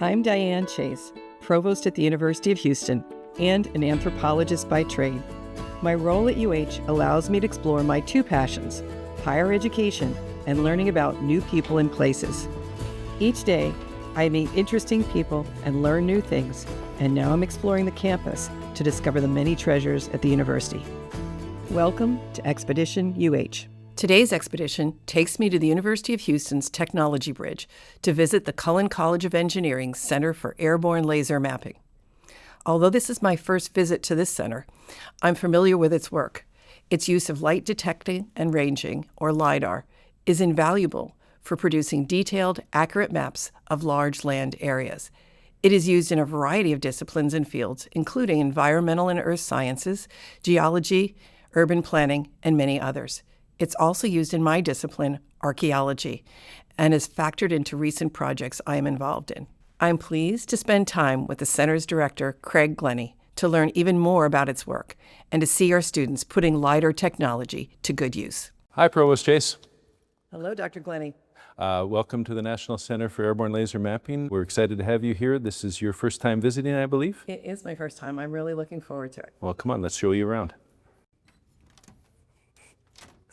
I'm Diane Chase, Provost at the University of Houston and an anthropologist by trade. My role at UH allows me to explore my two passions, higher education and learning about new people and places. Each day, I meet interesting people and learn new things, and now I'm exploring the campus to discover the many treasures at the university. Welcome to Expedition UH. Today's expedition takes me to the University of Houston's Technology Bridge to visit the Cullen College of Engineering's Center for Airborne Laser Mapping. Although this is my first visit to this center, I'm familiar with its work. Its use of light detecting and ranging, or Lidar, is invaluable for producing detailed, accurate maps of large land areas. It is used in a variety of disciplines and fields, including environmental and earth sciences, geology, urban planning, and many others. It's also used in my discipline, archaeology, and is factored into recent projects I am involved in. I'm pleased to spend time with the center's director, Craig Glennie, to learn even more about its work and to see our students putting LiDAR technology to good use. Hi, Provost Chase. Hello, Dr. Glennie. Welcome to the National Center for Airborne Laser Mapping. We're excited to have you here. This is your first time visiting, I believe? It is my first time. I'm really looking forward to it. Well, come on, let's show you around.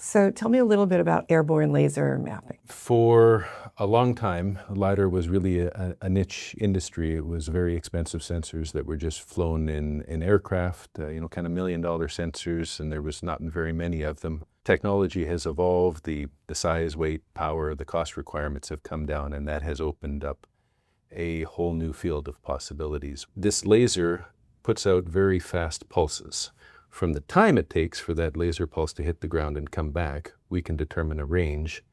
So tell me a little bit about airborne laser mapping. For a long time, LiDAR was really a niche industry. It was very expensive sensors that were just flown in aircraft, kind of $1 million sensors, and there was not very many of them. Technology has evolved, the size, weight, power, the cost requirements have come down, and that has opened up a whole new field of possibilities. This laser puts out very fast pulses. From the time it takes for that laser pulse to hit the ground and come back, we can determine a range,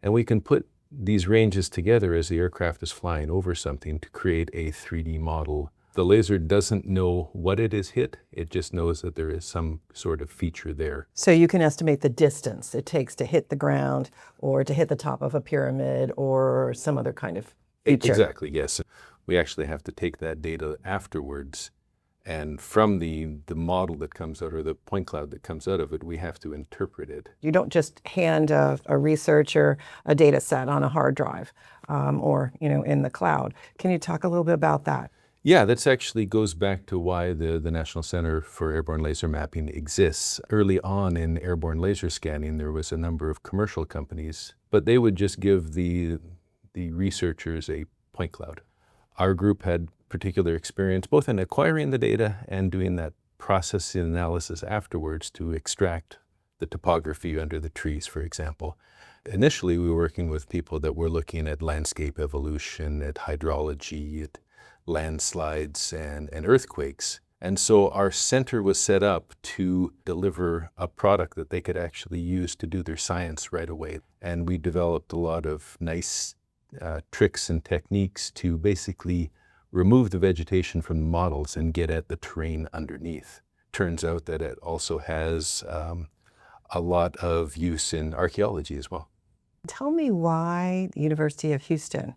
and we can put these ranges together as the aircraft is flying over something to create a 3D model. The laser doesn't know what it is hit, it just knows that there is some sort of feature there. So you can estimate the distance it takes to hit the ground or to hit the top of a pyramid or some other kind of feature. Exactly, yes. We actually have to take that data afterwards, and from the model that comes out, or the point cloud that comes out of it, we have to interpret it. You don't just hand a researcher a data set on a hard drive or in the cloud. Can you talk a little bit about that? Yeah, that actually goes back to why the National Center for Airborne Laser Mapping exists. Early on in airborne laser scanning, there was a number of commercial companies, but they would just give the researchers a point cloud. Our group had particular experience both in acquiring the data and doing that processing analysis afterwards to extract the topography under the trees, for example. Initially, we were working with people that were looking at landscape evolution, at hydrology, at landslides and earthquakes. And so our center was set up to deliver a product that they could actually use to do their science right away. And we developed a lot of nice tricks and techniques to basically remove the vegetation from the models and get at the terrain underneath. Turns out that it also has a lot of use in archaeology as well. Tell me why the University of Houston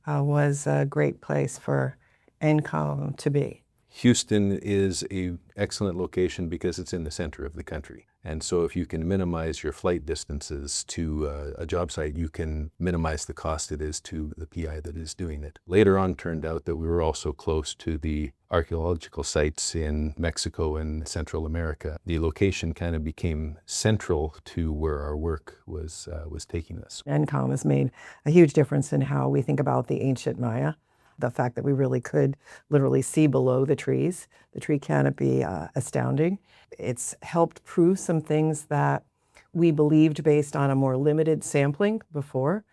was a great place for NCALM to be. Houston is an excellent location because it's in the center of the country. And so if you can minimize your flight distances to a job site, you can minimize the cost it is to the PI that is doing it. Later on, turned out that we were also close to the archaeological sites in Mexico and Central America. The location kind of became central to where our work was taking us. NCALM has made a huge difference in how we think about the ancient Maya. The fact that we really could literally see below the trees, the tree canopy, astounding. It's helped prove some things that we believed based on a more limited sampling before,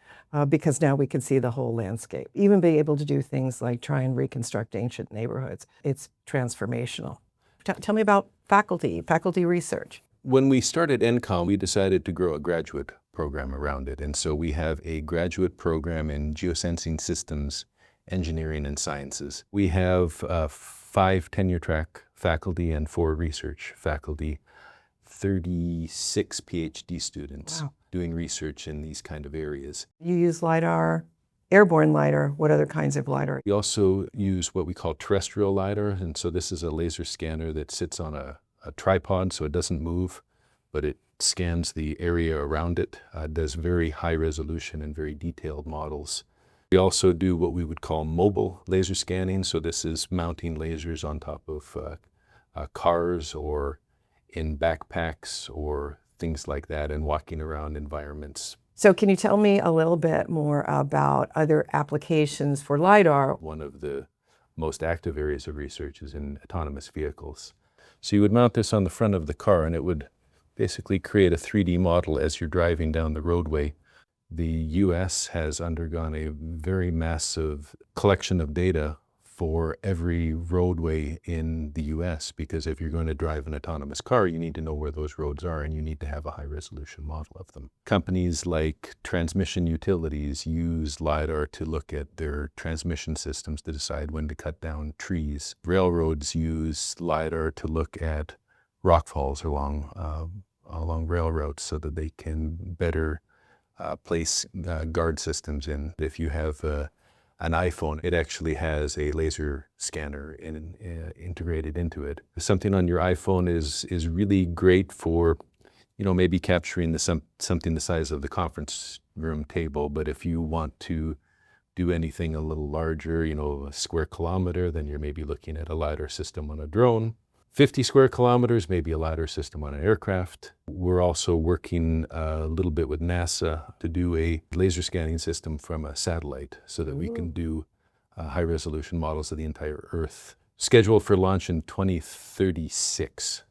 because now we can see the whole landscape. Even be able to do things like try and reconstruct ancient neighborhoods. It's transformational. Tell me about faculty research. When we started NCALM, we decided to grow a graduate program around it. And so we have a graduate program in geosensing systems, engineering and sciences. We have 5 tenure track faculty and 4 research faculty, 36 PhD students. Wow. Doing research in these kind of areas. You use LiDAR, airborne LiDAR. What other kinds of LiDAR? We also use what we call terrestrial LiDAR, and so this is a laser scanner that sits on a tripod so it doesn't move, but it scans the area around it, does very high resolution and very detailed models We also do what we would call mobile laser scanning. So this is mounting lasers on top of cars or in backpacks or things like that, and walking around environments. So can you tell me a little bit more about other applications for LiDAR? One of the most active areas of research is in autonomous vehicles. So you would mount this on the front of the car, and it would basically create a 3D model as you're driving down the roadway. The US has undergone a very massive collection of data for every roadway in the US, because if you're going to drive an autonomous car, you need to know where those roads are, and you need to have a high-resolution model of them. Companies like transmission utilities use LiDAR to look at their transmission systems to decide when to cut down trees. Railroads use LiDAR to look at rockfalls along railroads so that they can better place guard systems in. If you have an iPhone, it actually has a laser scanner integrated into it. Something on your iPhone is really great for, maybe capturing something the size of the conference room table. But if you want to do anything a little larger, a square kilometer, then you're maybe looking at a LiDAR system on a drone. 50 square kilometers, maybe a LiDAR system on an aircraft. We're also working a little bit with NASA to do a laser scanning system from a satellite so that we can do high-resolution models of the entire Earth. Scheduled for launch in 2036.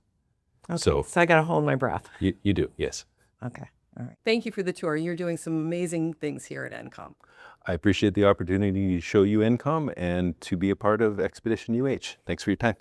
Okay, so I got to hold my breath. You do, yes. Okay, all right. Thank you for the tour. You're doing some amazing things here at NCALM. I appreciate the opportunity to show you NCALM and to be a part of Expedition UH. Thanks for your time.